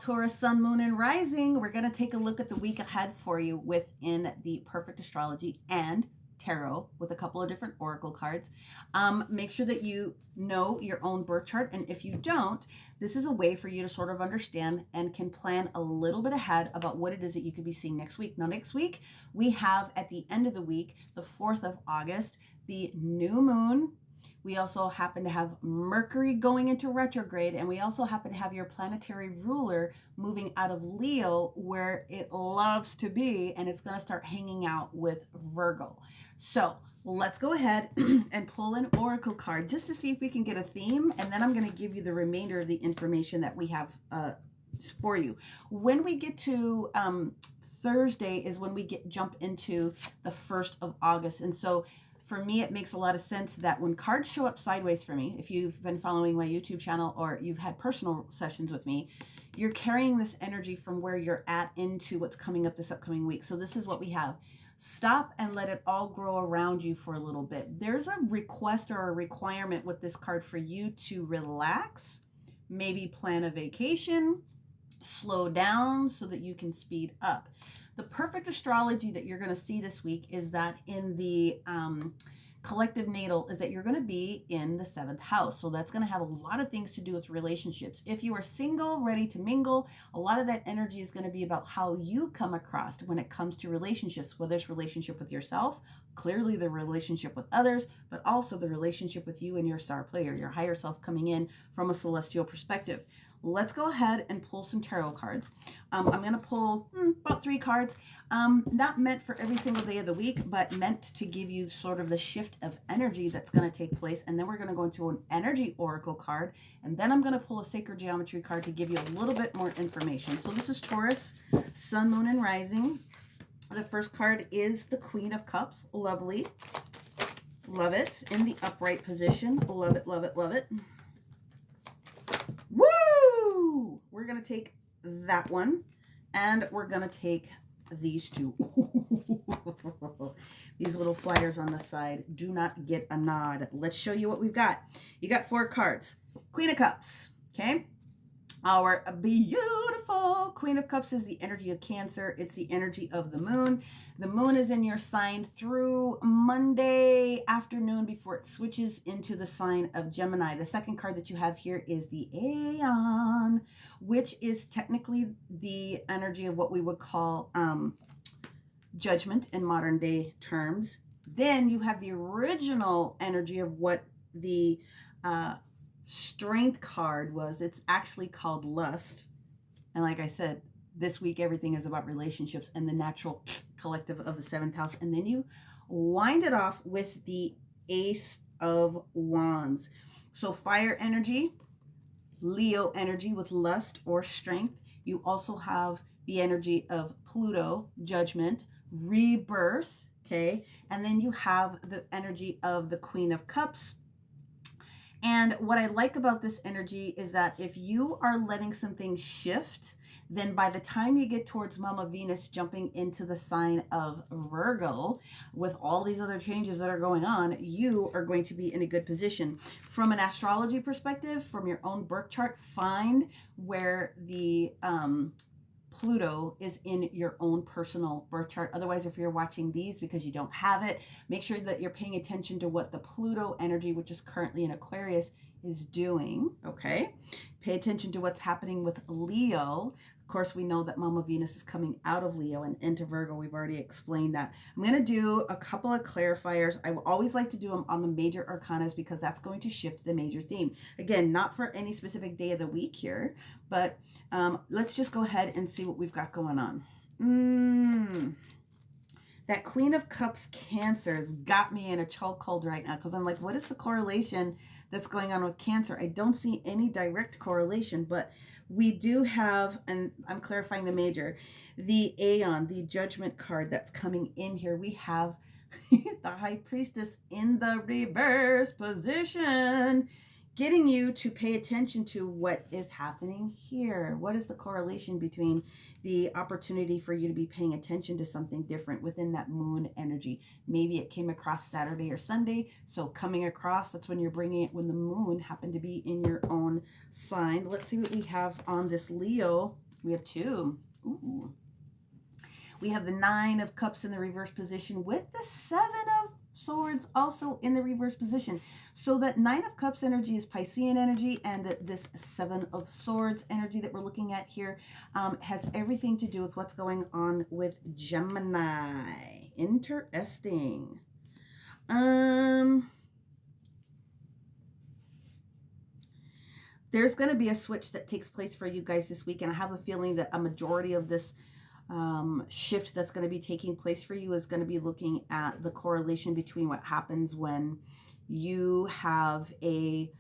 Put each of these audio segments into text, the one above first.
Taurus, Sun, Moon, and Rising. We're going to take a look at the week ahead for you within the Perfect Astrology and Tarot with a couple of different oracle cards. Make sure that you know your own birth chart, and if you don't, this is a way for you to sort of understand and can plan a little bit ahead about what it is that you could be seeing next week. Now, next week, we have at the end of the week, the 4th of August, the new moon. We also happen to have Mercury going into retrograde, and we also happen to have your planetary ruler moving out of Leo, where it loves to be, and it's going to start hanging out with Virgo. So let's go ahead and pull an oracle card just to see if we can get a theme, and then I'm going to give you the remainder of the information that we have for you. When we get to Thursday is when we jump into the 1st of August, and so for me, it makes a lot of sense that when cards show up sideways for me, if you've been following my YouTube channel or you've had personal sessions with me, you're carrying this energy from where you're at into what's coming up this upcoming week. So this is what we have. Stop and let it all grow around you for a little bit. There's a request or a requirement with this card for you to relax, maybe plan a vacation, slow down so that you can speed up. The perfect astrology that you're going to see this week is that in the collective natal is that you're going to be in the 7th house. So that's going to have a lot of things to do with relationships. If you are single, ready to mingle, a lot of that energy is going to be about how you come across when it comes to relationships, whether it's relationship with yourself, clearly the relationship with others, but also the relationship with you and your star player, your higher self coming in from a celestial perspective. Let's go ahead and pull some tarot cards. I'm going to pull about 3 cards, not meant for every single day of the week, but meant to give you sort of the shift of energy that's going to take place. And then we're going to go into an energy oracle card, and then I'm going to pull a sacred geometry card to give you a little bit more information. So this is Taurus, Sun, Moon, and Rising. The first card is the Queen of Cups. Lovely. Love it. In the upright position. Love it, love it, love it. Woo! We're going to take that one, and we're going to take these 2. These little flyers on the side do not get a nod. Let's show you what we've got. You got 4 cards. Queen of Cups, okay? Our beautiful Queen of Cups is the energy of Cancer. It's the energy of the moon. The moon is in your sign through Monday afternoon before it switches into the sign of Gemini. The second card that you have here is the Aeon, which is technically the energy of what we would call judgment in modern day terms. Then you have the original energy of what the Strength card was. It's actually called Lust. And like I said, this week everything is about relationships and the natural collective of the 7th house. And then you wind it off with the Ace of Wands. So fire energy, Leo energy with lust or strength. You also have the energy of Pluto, judgment, rebirth, okay? And then you have the energy of the Queen of Cups. And what I like about this energy is that if you are letting some things shift, then by the time you get towards Mama Venus jumping into the sign of Virgo, with all these other changes that are going on, you are going to be in a good position. From an astrology perspective, from your own birth chart, find where the Pluto is in your own personal birth chart. Otherwise, if you're watching these because you don't have it, make sure that you're paying attention to what the Pluto energy, which is currently in Aquarius, is doing, okay? Pay attention to what's happening with Leo. Of course, we know that Mama Venus is coming out of Leo and into Virgo. We've already explained that. I'm going to do a couple of clarifiers. I always like to do them on the major arcanas because that's going to shift the major theme. Again, not for any specific day of the week here, but let's just go ahead and see what we've got going on. That Queen of Cups Cancer has got me in a chokehold right now because I'm like, what is the correlation that's going on with Cancer? I don't see any direct correlation, but we do have, and I'm clarifying the major, the Aeon, the Judgment card that's coming in here. We have the High Priestess in the reverse position, getting you to pay attention to what is happening here. What is the correlation between the opportunity for you to be paying attention to something different within that moon energy? Maybe it came across Saturday or Sunday. So coming across, that's when you're bringing it when the moon happened to be in your own sign. Let's see what we have on this Leo We have 2. Ooh. We have the 9 of Cups in the reverse position with the 7 of Swords also in the reverse position. So that 9 of Cups energy is Piscean energy, and this 7 of Swords energy that we're looking at here has everything to do with what's going on with Gemini. Interesting. There's going to be a switch that takes place for you guys this week, and I have a feeling that a majority of this shift that's going to be taking place for you is going to be looking at the correlation between what happens when you have a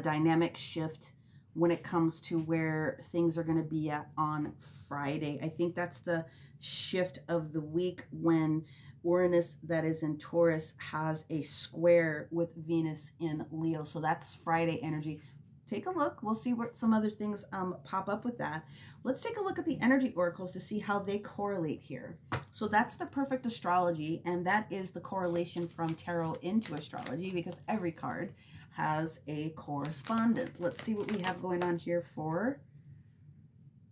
dynamic shift when it comes to where things are going to be at on Friday. I think that's the shift of the week when Uranus, that is in Taurus, has a square with Venus in Leo. So that's Friday energy. Take a look. We'll see what some other things pop up with that. Let's take a look at the energy oracles to see how they correlate here. So that's the perfect astrology, and that is the correlation from tarot into astrology, because every card has a correspondent. Let's see what we have going on here for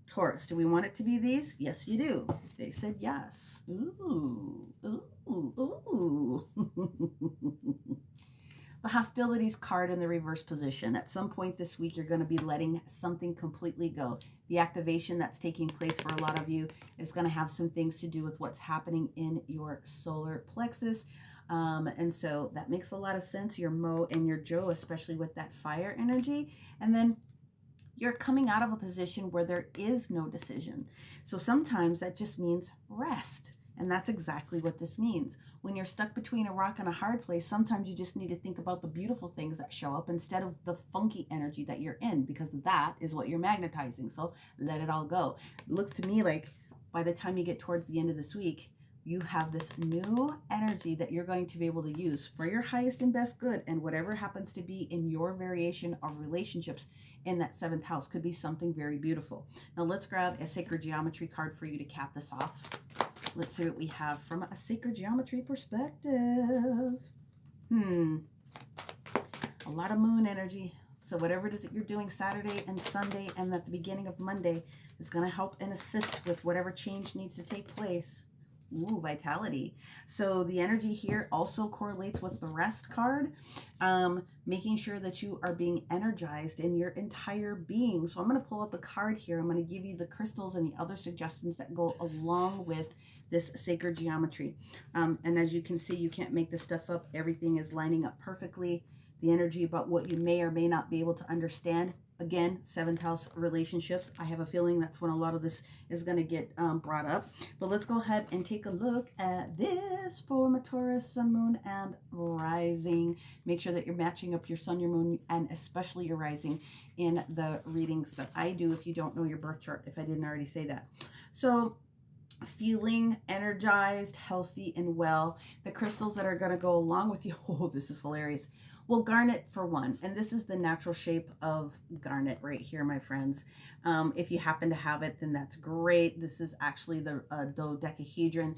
Taurus. Do we want it to be these? Yes, you do. They said yes. Ooh, ooh, ooh. The hostilities card in the reverse position. At some point this week, you're going to be letting something completely go. The activation that's taking place for a lot of you is going to have some things to do with what's happening in your solar plexus. And so that makes a lot of sense. Your Mo and your Joe, especially with that fire energy. And then you're coming out of a position where there is no decision. So sometimes that just means rest. And that's exactly what this means. When you're stuck between a rock and a hard place, sometimes you just need to think about the beautiful things that show up instead of the funky energy that you're in, because that is what you're magnetizing. So let it all go. It looks to me like by the time you get towards the end of this week, you have this new energy that you're going to be able to use for your highest and best good, and whatever happens to be in your variation of relationships in that 7th house could be something very beautiful. Now let's grab a sacred geometry card for you to cap this off. Let's see what we have from a sacred geometry perspective. A lot of moon energy. So whatever it is that you're doing Saturday and Sunday and at the beginning of Monday is going to help and assist with whatever change needs to take place. Ooh, vitality. So the energy here also correlates with the rest card, making sure that you are being energized in your entire being. So I'm going to pull up the card here. I'm going to give you the crystals and the other suggestions that go along with this sacred geometry. And as you can see, you can't make this stuff up. Everything is lining up perfectly. The energy about what you may or may not be able to understand. Again, 7th house relationships. I have a feeling that's when a lot of this is going to get brought up. But let's go ahead and take a look at this for my Taurus, Sun, Moon, and Rising. Make sure that you're matching up your Sun, your Moon, and especially your Rising in the readings that I do if you don't know your birth chart, if I didn't already say that. So feeling energized, healthy, and well. The crystals that are going to go along with you. Oh, this is hilarious. Well, garnet for one, and this is the natural shape of garnet right here, my friends. If you happen to have it, then that's great. This is actually the dodecahedron.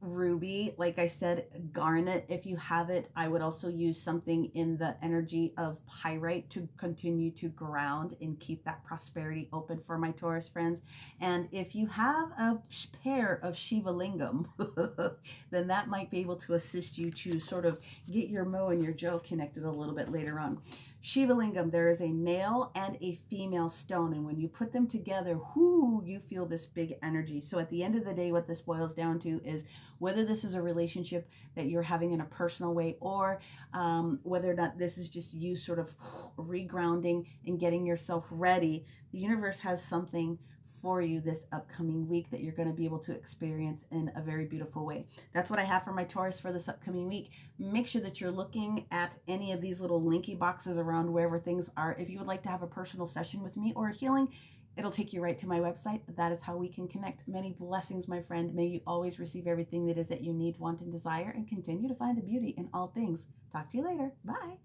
Ruby, like I said, garnet, if you have it. I would also use something in the energy of pyrite to continue to ground and keep that prosperity open for my Taurus friends. And if you have a pair of Shiva Lingam, then that might be able to assist you to sort of get your Mo and your Joe connected a little bit later on. Shiva Lingam, there is a male and a female stone, and when you put them together, you feel this big energy. So at the end of the day, what this boils down to is whether this is a relationship that you're having in a personal way, or whether or not this is just you sort of regrounding and getting yourself ready. The universe has something for you this upcoming week that you're going to be able to experience in a very beautiful way. That's what I have for my Taurus for this upcoming week. Make sure that you're looking at any of these little linky boxes around wherever things are. If you would like to have a personal session with me or a healing, it'll take you right to my website. That is how we can connect. Many blessings, my friend. May you always receive everything that is that you need, want, and desire, and continue to find the beauty in all things. Talk to you later. Bye.